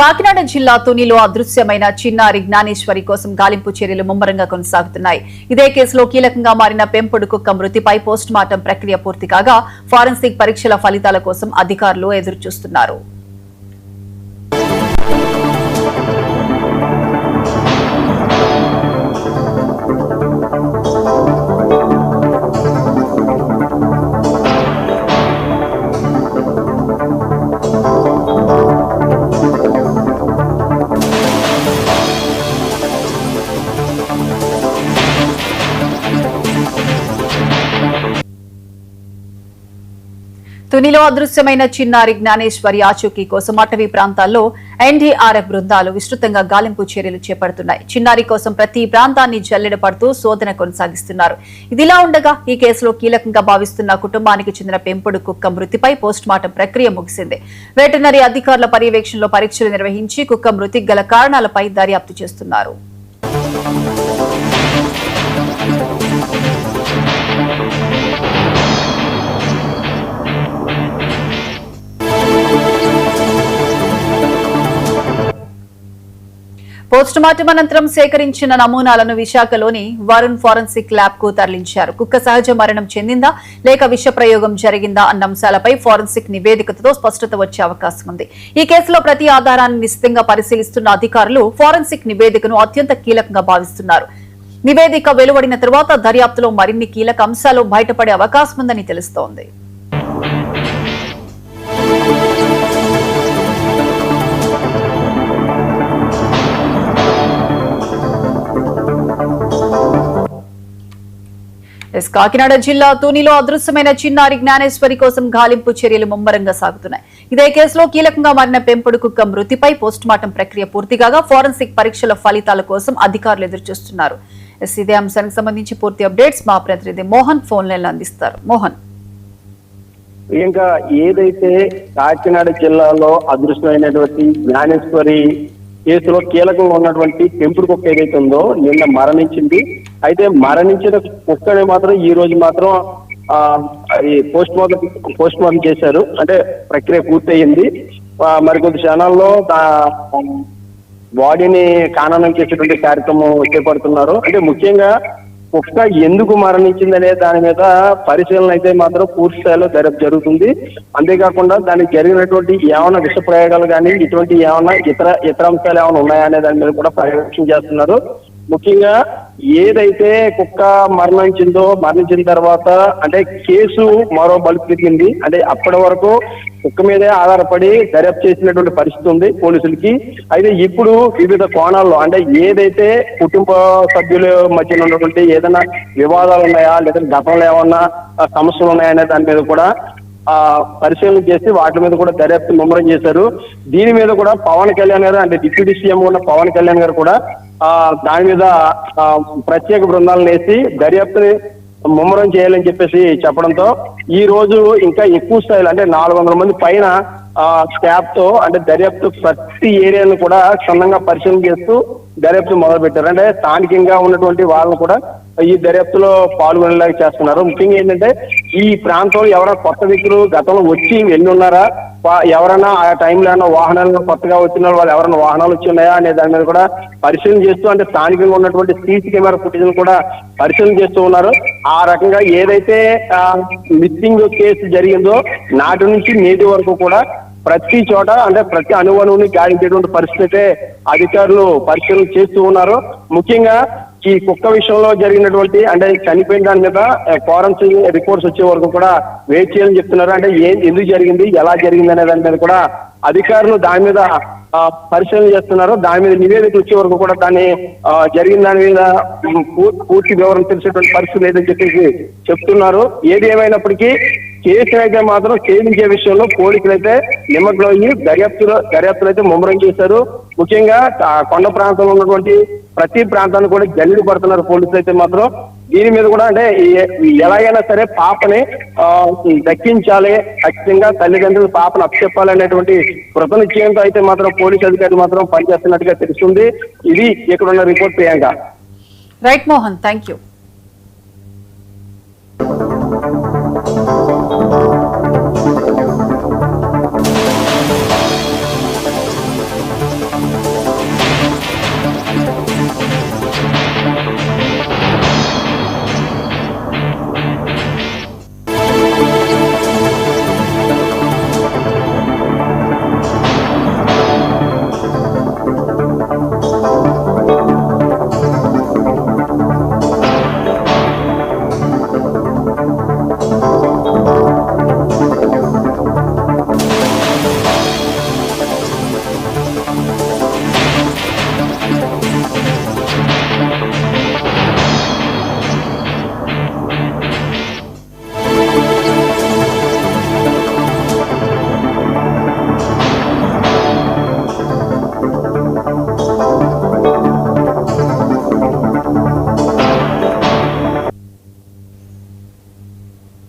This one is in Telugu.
కాకినాడ జిల్లా తునిలో అదృశ్యమైన చిన్నారి జ్ఞానేశ్వరి కోసం గాలింపు చర్యలు ముమ్మరంగా కొనసాగుతున్నాయి. ఇదే కేసులో కీలకంగా మారిన పెంపుడు కుక్క మృతిపై పోస్ట్ మార్టం ప్రక్రియ పూర్తి కాగా ఫారెన్సిక్ పరీక్షల ఫలితాల కోసం అధికారులు ఎదురుచూస్తున్నారు. తునిలో అదృశ్యమైన చిన్నారి జ్ఞానేశ్వరి ఆచూకీ కోసం అటవీ ప్రాంతాల్లో ఎన్డీఆర్ఎఫ్ బృందాలు విస్తృతంగా గాలింపు చర్యలు చేపడుతున్నాయి. చిన్నారి కోసం ప్రతి ప్రాంతాన్ని జల్లెడ పడుతూ శోధన కొనసాగిస్తున్నారు. ఇదిలా ఉండగా ఈ కేసులో కీలకంగా భావిస్తున్న కుటుంబానికి చెందిన పెంపుడు కుక్క మృతిపై పోస్ట్ మార్టం ప్రక్రియ ముగిసింది. వెటర్నరీ అధికారుల పర్యవేక్షణలో పరీక్షలు నిర్వహించి కుక్క మృతికి గల కారణాలపై దర్యాప్తు చేస్తున్నారు. పోస్టుమార్టం అనంతరం సేకరించిన నమూనాలను విశాఖలోని వరుణ్ ఫారెన్సిక్ ల్యాబ్ కు తరలించారు. కుక్క సహజ మరణం చెందిందా లేక విష ప్రయోగం జరిగిందా అన్న అంశాలపై ఫారెన్సిక్ నివేదికతో స్పష్టత వచ్చే అవకాశం ఉంది. ఈ కేసులో ప్రతి ఆధారాన్ని నిశితంగా పరిశీలిస్తున్న అధికారులు ఫారెన్సిక్ నివేదికను అత్యంత కీలకంగా భావిస్తున్నారు. నివేదిక వెలువడిన తరువాత దర్యాప్తులో మరిన్ని కీలక అంశాలు బయటపడే అవకాశం ఉందని తెలుస్తోంది. కాకినాడ జిల్లా తునిలో అదృశ్యమైన చిన్నారి జ్ఞానేశ్వరి కోసం గాలింపు చర్యలు ముమ్మరంగా సాగుతున్నాయి. ఇదే కేసులో కీలకంగా మారిన పెంపుడు కుక్క మృతిపై పోస్ట్ మార్టం ప్రక్రియ పూర్తిగా ఫారెన్సిక్ పరీక్షల ఫలితాల కోసం అధికారులు ఎదురుచూస్తున్నారు. ఇదే అంశానికి సంబంధించి పూర్తి అప్డేట్స్ మా ప్రతినిధి మోహన్ ఫోన్ లైన్ అందిస్తారు. మోహన్, ఇంకా ఏదైతే కాకినాడ జిల్లాలో అదృశ్యమైనటువంటి జ్ఞానేశ్వరి కేసులో కీలకంగా ఉన్నటువంటి పెంపుడు కుక్క ఏదైతే ఉందో నిన్న మరణించింది. అయితే మరణించిన కుక్కని మాత్రం ఈ రోజు మాత్రం పోస్ట్ మార్టం చేశారు. అంటే ప్రక్రియ పూర్తయింది. మరికొద్ది క్షణాల్లో బాడీని ఖననం చేసేటువంటి కార్యక్రమం చేపడుతున్నారు. అంటే ముఖ్యంగా కుక్క ఎందుకు మరణించిందనే దాని మీద పరిశీలన అయితే మాత్రం పూర్తి స్థాయిలో జరుగుతుంది. అంతేకాకుండా దానికి జరిగినటువంటి ఏమైనా విష ప్రయోగాలు కానీ ఇటువంటి ఏమైనా ఇతర అంశాలు ఏమైనా ఉన్నాయా అనే దాని మీద కూడా పర్యవేక్షణ చేస్తున్నారు. ముఖ్యంగా ఏదైతే కుక్క మరణించిన తర్వాత అంటే కేసు మరో బలుపు తిరిగింది. అంటే అప్పటి వరకు కుక్క మీదే ఆధారపడి దర్యాప్తు చేసినటువంటి పరిస్థితి ఉంది పోలీసులకి. అయితే ఇప్పుడు వివిధ కోణాల్లో అంటే ఏదైతే కుటుంబ సభ్యుల మధ్యన ఉన్నటువంటి ఏదైనా వివాదాలు ఉన్నాయా లేదా గతంలో ఏమన్నా సమస్యలు ఉన్నాయా అనే దాని మీద కూడా పరిశీలన చేసి వాటి మీద కూడా దర్యాప్తు ముమ్మరం చేశారు. దీని మీద కూడా పవన్ కళ్యాణ్ గారు అంటే డిప్యూటీ సీఎం ఉన్న పవన్ కళ్యాణ్ గారు కూడా దాని మీద ప్రత్యేక బృందాలను వేసి దర్యాప్తుని ముమ్మరం చేయాలని చెప్పేసి చెప్పడంతో ఈ రోజు ఇంకా ఎక్కువ స్థాయిలో అంటే 400 మంది పైన స్టాఫ్ తో అంటే దర్యాప్తు ప్రతి ఏరియాను కూడా క్షుణ్ణంగా పరిశీలన చేస్తూ దర్యాప్తు మొదలు పెట్టారు. అంటే స్థానికంగా ఉన్నటువంటి వాళ్ళను కూడా ఈ దర్యాప్తులో పాల్గొనేలాగా చేస్తున్నారు. ముఖ్యంగా ఏంటంటే ఈ ప్రాంతంలో ఎవరైనా కొత్త వ్యక్తులు గతంలో వచ్చి వెళ్ళి ఉన్నారా, ఎవరైనా ఆ టైంలో ఏమైనా వాహనాలు కొత్తగా వచ్చిన వాళ్ళు ఎవరైనా వాహనాలు వచ్చి ఉన్నాయా అనే దాని మీద కూడా పరిశీలన చేస్తూ అంటే స్థానికంగా ఉన్నటువంటి సీసీ కెమెరా ఫుటేజ్ కూడా పరిశీలన చేస్తూ ఉన్నారు. ఆ రకంగా ఏదైతే మిస్సింగ్ కేసు జరిగిందో నాటి నుంచి నేటి వరకు కూడా ప్రతి చోట అంటే ప్రతి అణువుని గాలించేటువంటి పరిస్థితి అధికారులు పరిశీలన చేస్తూ ఉన్నారు. ముఖ్యంగా ఈ కుక్క విషయంలో జరిగినటువంటి అంటే చనిపోయిన దాని మీద ఫారెన్సిక్ రిపోర్ట్స్ వచ్చే వరకు కూడా వెయిట్ చేయాలని చెప్తున్నారు. అంటే ఎందుకు జరిగింది, ఎలా జరిగింది అనే దాని మీద కూడా అధికారులు దాని మీద పరిశీలన చేస్తున్నారు. దాని మీద నివేదిక వచ్చే వరకు కూడా దాన్ని జరిగిన దాని మీద పూర్తి వివరణ తెలిసేటువంటి పరిస్థితి లేదని చెప్పేసి చెప్తున్నారు. ఏది ఏమైనప్పటికీ కేసులు అయితే మాత్రం ఛేదించే విషయంలో పోలీసులు అయితే నిమగ్నమయ్యి దర్యాప్తులు అయితే ముమ్మరం చేశారు. ముఖ్యంగా కొండ ప్రాంతంలో ఉన్నటువంటి ప్రతి ప్రాంతాన్ని కూడా జల్లెడ పడుతున్నారు పోలీసులు అయితే మాత్రం. దీని మీద కూడా అంటే ఎలాగైనా సరే పాపని దక్కించాలి, ఖచ్చితంగా తల్లిదండ్రులు పాపను అప్పచెప్పాలి అనేటువంటి కృత నిశ్చయంతో అయితే మాత్రం పోలీసు అధికారులు మాత్రం పనిచేస్తున్నట్టుగా తెలుస్తుంది. ఇది ఇక్కడ ఉన్న report Priyanka. Right Mohan, thank you.